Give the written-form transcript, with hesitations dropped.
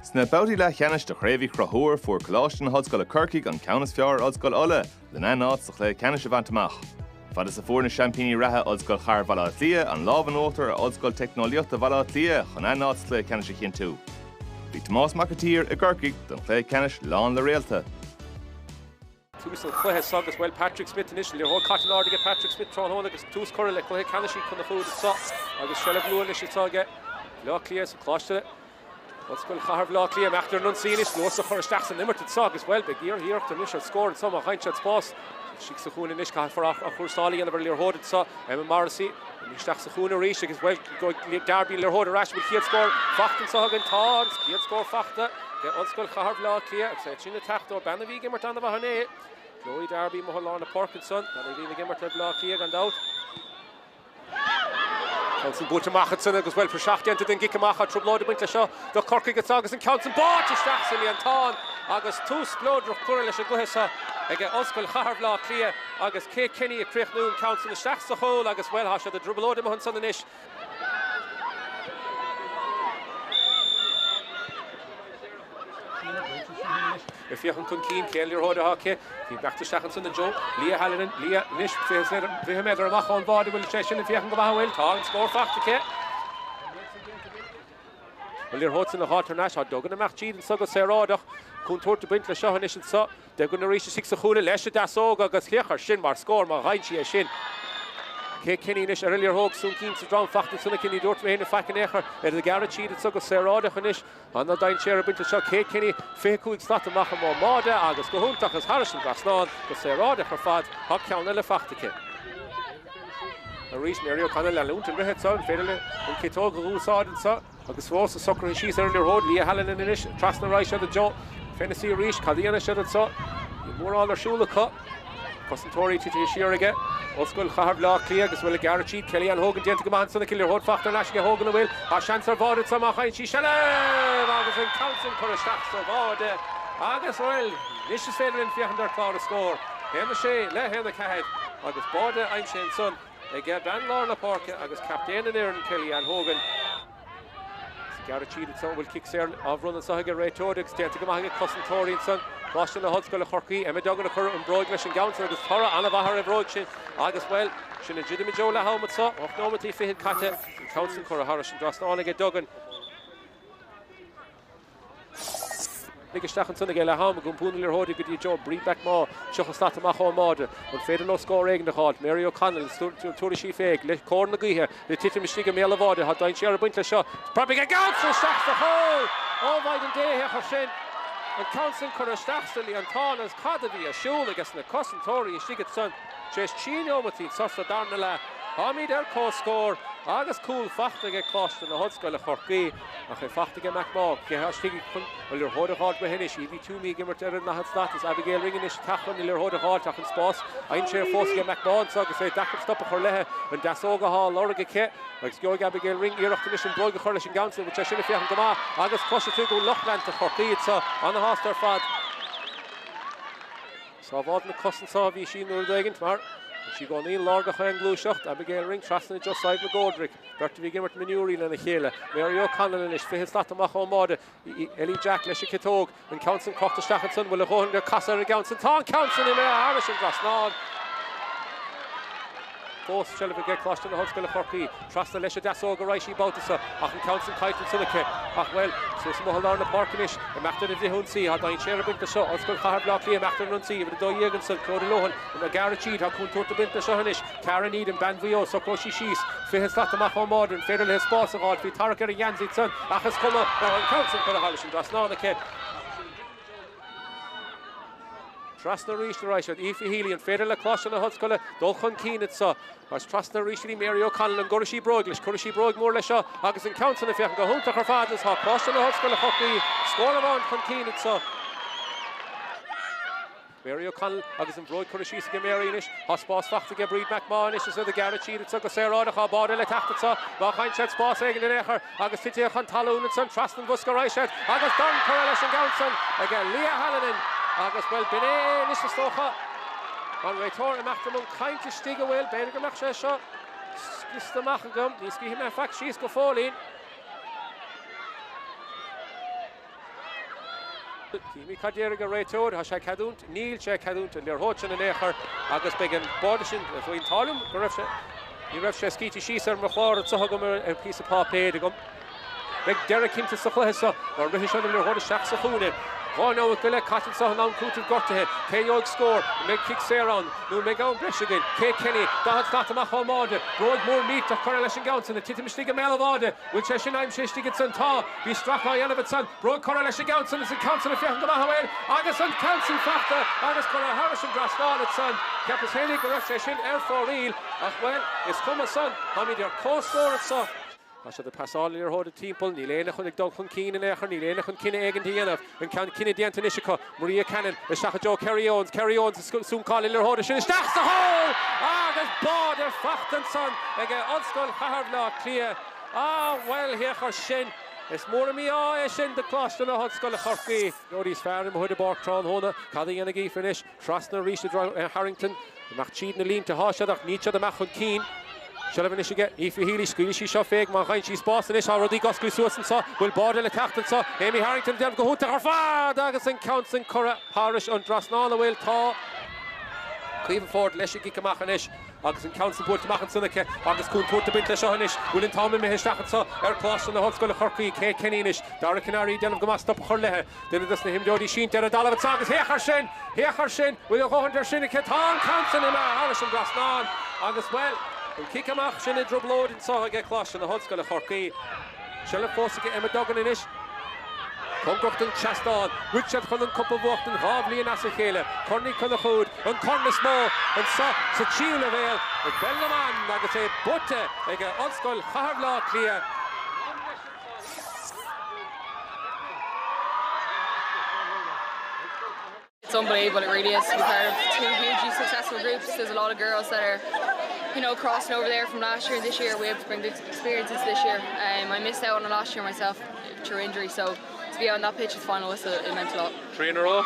Sna bouty le chenis de chréhí chrathúir fuair coláiste na hodscoil a Kirkig an Countess Fear odscoil Ulla le na nát sa chlé cenis a bhaintach. Fad is a fuair na champíní ratha odscoil Char Valátlia an lábhan ótar odscoil technoliacht a Valátlia chun na nát chlé cenis a chin tú. Bhí Tomás McAteer a Kirkig don chlé cenis lán le réalta. Tús chuthe sagus bhfuil Patrick Smith initially ó caitan áda get Patrick Smith trán hóna agus tús choir le chuthe cenisí chun na fúd sa agus sela blúin leis itáge lá clia sa chláiste odscoil Char Valátlia meachtar nun sínis nuas a chur isteach san nimmer sa agus bhfuil be gíor hiíocht an is scór sam a chaint spás si sa chuúna inis cai for a chuirsálaí an bhar líor hóid sa Emma Morrissey isteach sa chuúna ríis agus bhfuil go Darby líor hóid a ráis bhil chiad scór fachtan sa hagan tá chiad scór fachta ge odscoil Char Valátlia ag sa sinna tachtó benna bhí gimmart anna bhané Chloe Darby mo Lorna Parkinson benna bhí gimmart le Valátlia gan dát Council Búta Machatson agus bhfuil for seachtaíonnta den gicamach a trúblóide buinte seo do Corcaigh agus an Council Bát isteach sa líon tán agus tús blódroch cuir leis a gluhisa ag odscoil Char Valátlia agus Kay Kenny a críochnú an Council isteach sa chól agus bhfuil há se de trúblóide mo san inis Fiochan chun cín céal ar hóide háce hí beachta seachan san na Joe Lia Hallinan Lia níos bhí méidir amach an báda bhfuil sé sin fiochan go bhfuil tá an scór fachtacha Bhfuil ar hóid san na hátar neis há dogan amach tíad an sagus sérádach chun tuairta buint le seohan is an sa de gon na ríise sig sa chúna leis a dasóga agus chéachar sin mar scór má ghaintí é sin Kay Kenny inis ar ilir hóg sún cín sa drán fachta sunna cinní dúirt mé héna fecin échar ar a gara tíad sagus sérádach inis anna dain séar buinte seo Kay Kenny fécúig slat amach am máda agus go húntaach as Harrison Grasnán go sérádach ar fad há ceanna le fachtacha a rís Mary O'Connell le lúnta rithead sa an féidirle an cétóg go úsáidan sa agus fós a socr an síos ar ilir hód Lia Hallinan inis trasna ráis a Joe Fennessy rís cadíana se sa i mór arsúla co Concentóí títí siar aige odscoil Char Valátlia agus bhfuil Garachid Kellyanne Hogan déanta go man sanna cilir hód fachtar leis go Hogan a bhfuil a seansar bháda sama chaint sí se agus an Council chur isteach sa bháda agus bhfuil níos is féidir in fiochan clár a scór héna sé le héna cehead agus báda aim sé son ag ben Lorna Parkin agus captéan ar an Kellyanne Hogan Garachid son bhfuil kick sé áhrún sa aige réitóideach déanta go maithe Concentóí son Boston na hodscoil a Corcaigh Emma Duggan a chur an broig leis an Council agus thora anna bhahar a broig sin agus bhfuil sin na Jidimi Joe le hámad sa och nómatí fihead caite an Council chur a Harrison Grasnán ag Duggan Nigisteach an sunna le hámad gon búna lir hóide go dtí Joe bríbeach má seocha slat amach ó máda an féidir nó scór éigen de cháil Mary O'Connell túra sí féig le cór na gaothe le titim istíga méle bháda há dain séar a buinte seo probably a Council seach sa hól ó bhaid an déthe chu sin an Council chur isteach sa líon tán as cadahí a siúla agus na Concentóí istigad son séis tíomatí sosta darna le Hamid cóscór agus cúil fachtaige cláiste na hodscoil a Corcaigh a chu fachtaige Macmá ce hastigí chun bhfuil ar hóideáid behinis í bhí túmí gimmart ar na status Abigail ringin is tachan i lir hóideáid ach an spás aim sé fósige Macmá agus é dachar stoppa chur lethe an dasóga há lorga ce agus georg Abigail ring iireachta is an broig a chur leis an Council bute sinna fiochan go má agus cosise tú go Lochland a Corcaigh sa anna hástar fad Sá bhád na cosintá bhí sin nuair daigint mar Si go níl lága chuin glúiseacht Abigail ring trasna just side na Godric Berta bhí gimmart minúí lena chéile Mary O'Connell is fihe slat amach ó máda Ellie Jack leis a citóg an Council cochta stachanson bhfuil a chóhann go casa ar a Council tá Council i mé Harrison Grasnán Fós sela bh get cláiste na hodscoil a Corcaigh trasna leis a dasóga ráisí báutasa ach an Council caiitil sunnacha ach bhfuil sus mo Lorna Parkinis a meachtar a bhíhúnsaí há dain séar a buinte seo odscoil Char Valátlia a meachtar an runsaí bhfuil a dó dhégann san códa lohan na Garachid há chun tuairta buinte seo hanis Karen Eden Banbhío so cóisí síos fihe slat amach ó máda an féidir le spás a gáil hí tarach ar a Yanzí son achas cuma an Council chur a Harrison Grasnán a Trasna ríiste ráisiad Aoife Healy an féidir le cláiste na hodscoile dul chun cíad sa Ars trasna ríiste Mary O'Connell an Gurishí Broig leis Curishí Broig mór lei seo agus an Council na fiochan go húntaach ar fadas há cláiste na hodscoile Corcaigh scór amháin chun cíad sa Mary O'Connell agus an broig Curishí sa Mary inis há spás fachtaige Bríd Macmá inis is a Garachid sa go sérádach á báda le tachta sa bá chaint sé spás éigen in échar agus fitíoch an talún san trasna bhusca ráisiad agus don chur leis an Council ag Lia Hallinan agus bhfuil biné is stocha an réitóir amachtar mún cainte stíga bhfuil béidir go meach sé seo scríostaach an gom níos cíhí me feic síos go fólín Kimi Caderiga Raytoad, Hasha Kadunt, Neil Che Kadunt, and their Hochin and Echer, August Began Bordishin, Wayne Talum, Garefsha, Garefsha Skiti Sheeser, Machor, Sohagum, a piece of Pape, the gum. Big Derek into Saklesa, or British under their Hodish Saxahune. Oh no, with Gillette Cotton Sohalam Kutu Gortahead, K Yog score, Meg Kick Seron, no Megan Bresh again, K Kenny, Dahad Fatamach Homode, Broad Moore Meat of Correlation Gounson, the Titimistiga Melavode, with Cheshire Nime Shishtigetson Ta, be struck by Yanavetson, Broad Correlation Gounson is in Council of Yahamaway, August and Council Factor, August Corra Harrison Graston at Son, Capus Henry Garashin, Air for Real, well, it's come a son, Hamid your co score at Son. I should have passed all your whole team pull. Nilena Hunik Duncan Keen and Echer, Nilena Hunkina Egan Diana, and Kina Diantanishika, Maria Cannon, the Shaka Joe Carry Owens soon calling their Hodish, and Stachs the hole! Ah, there's Border Fachtenson, again, Unskull Harvla, clear. Ah, well, here for Shin. It's more of me, Shin the clash than a Unskull Harvey. Nobody's fair in Hood Bork Tron Hona, Caddy Yanagi finish, Trostner reached Harrington, Machcheed Nalim to Hashadach, Nietzsche the Machon Keen. Sullivan is get if Healy squeeze she shot fake man she's Boston is already got Susan saw will border the captain saw Amy Harrington dem go to her far Daggerson counts and Curra Parish and Drasnall will ta Cleveland Ford Leshiki Kamachanish August counts and put to Machan Sunake August Kun put to Bint Shahanish will in Tom Mehistachan saw Air Class on the Hot School of Kirky K Keninish Dara Canary Den of Gamas up Horlehe then it doesn't him Dodi Sheen there a dollar of Sagas Hecharshin will go under Shinniket Tom counts and Harrison Drasnall August well Kickamach, Shinna Drubload and saw get clash in the Hudskull of Horky. Shell of Fossick Emma Duggan in it. Concoct and Chaston, Richard Cullen Cup of Walkton, Ravley and Asakela, Corny Cullahood, and Corny Small, and so Chill of Ale, and Bellaman, like I say, Butte, like a Unskull, Harvla clear. It's unbelievable, it really is to be part of two hugely successful groups. There's a lot of girls that are crossing over there from last year and this year. We have to bring the experiences this year. I missed out on it last year myself through injury, so to be on that pitch at the final whistle, it meant a lot. 3 in a row?